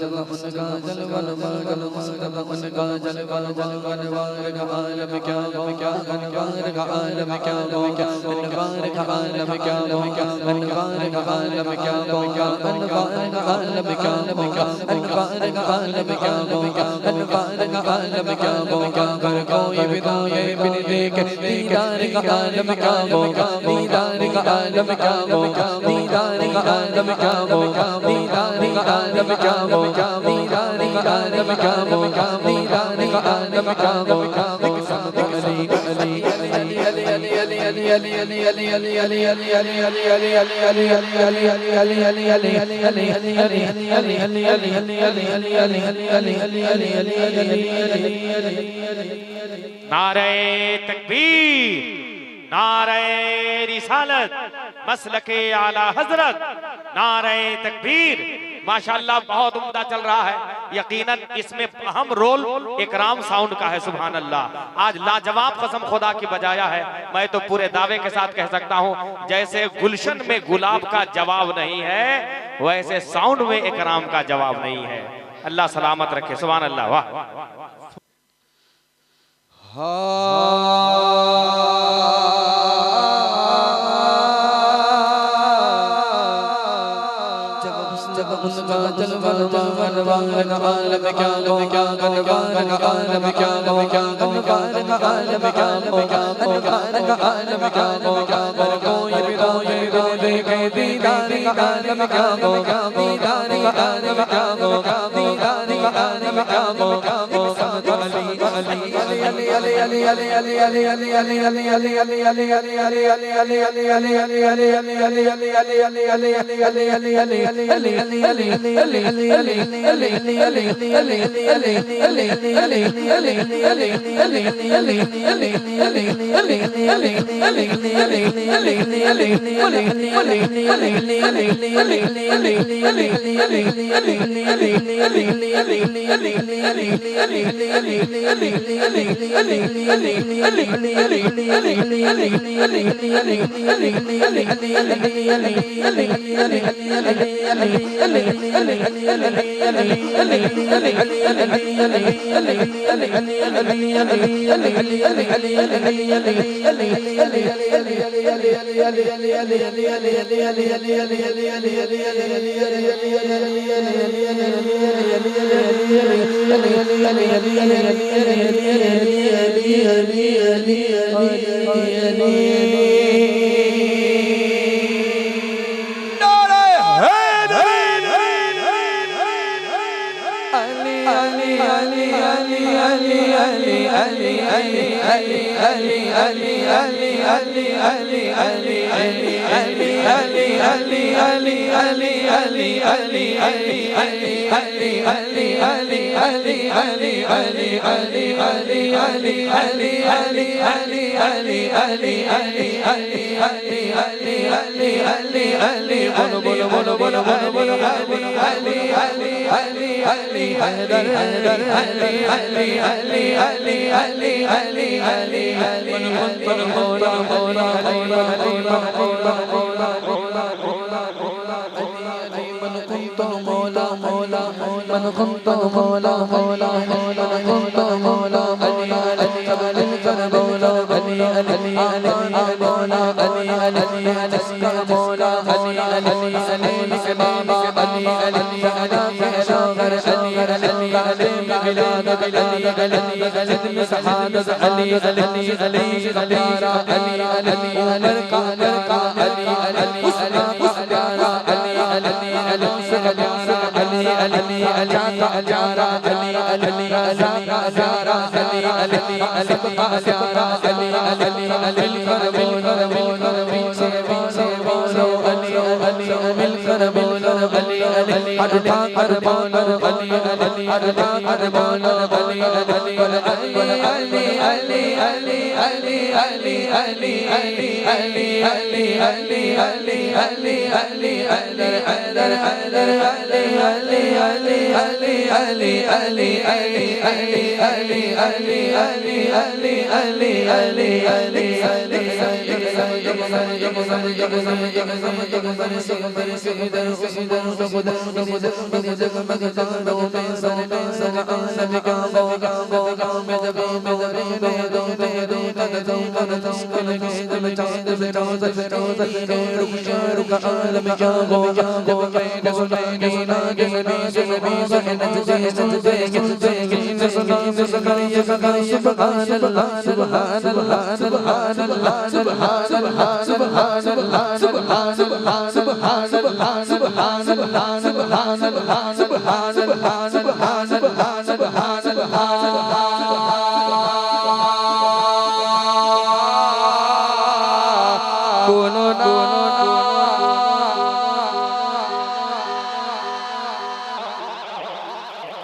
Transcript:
उनका जलवन मगल मगल उनका जलवन मगल वार का आलम क्या क्या अनवार का आलम क्या अनवार का आलम क्या अनवार का आलम क्या अनवार का आलम क्या अनवार का आलम क्या अनवार का आलम क्या कर कोई भी कोई बिन देख दीदार का आलम क्या दीदार का आलम क्या दीदार का आलम क्या दीदार का आलम क्या दीदार का आलम क्या दीदार का आलम क्या नारे तकबीर, नारे रिसालत, मसलके आला हजरत, नारे तकबीर। माशाअल्लाह बहुत उम्दा चल रहा है। यकीनन इसमें अहम रोल इकराम साउंड का है। सुभान अल्लाह, आज लाजवाब कसम खुदा की बजाया है। मैं तो पूरे दावे के साथ कह सकता हूं, जैसे गुलशन में गुलाब का जवाब नहीं है, वैसे साउंड में इकराम का जवाब नहीं है। अल्लाह सलामत रखे। सुभान अल्लाह। वाह उनका जलवन मगल वार का आलम क्या अनवार का आलम क्या अनवार का आलम क्या अनवार का आलम क्या कर कोई भी कोई देखे दीदार का आलम क्या दीदार का आलम क्या दीदार का आलम क्या Subhanallah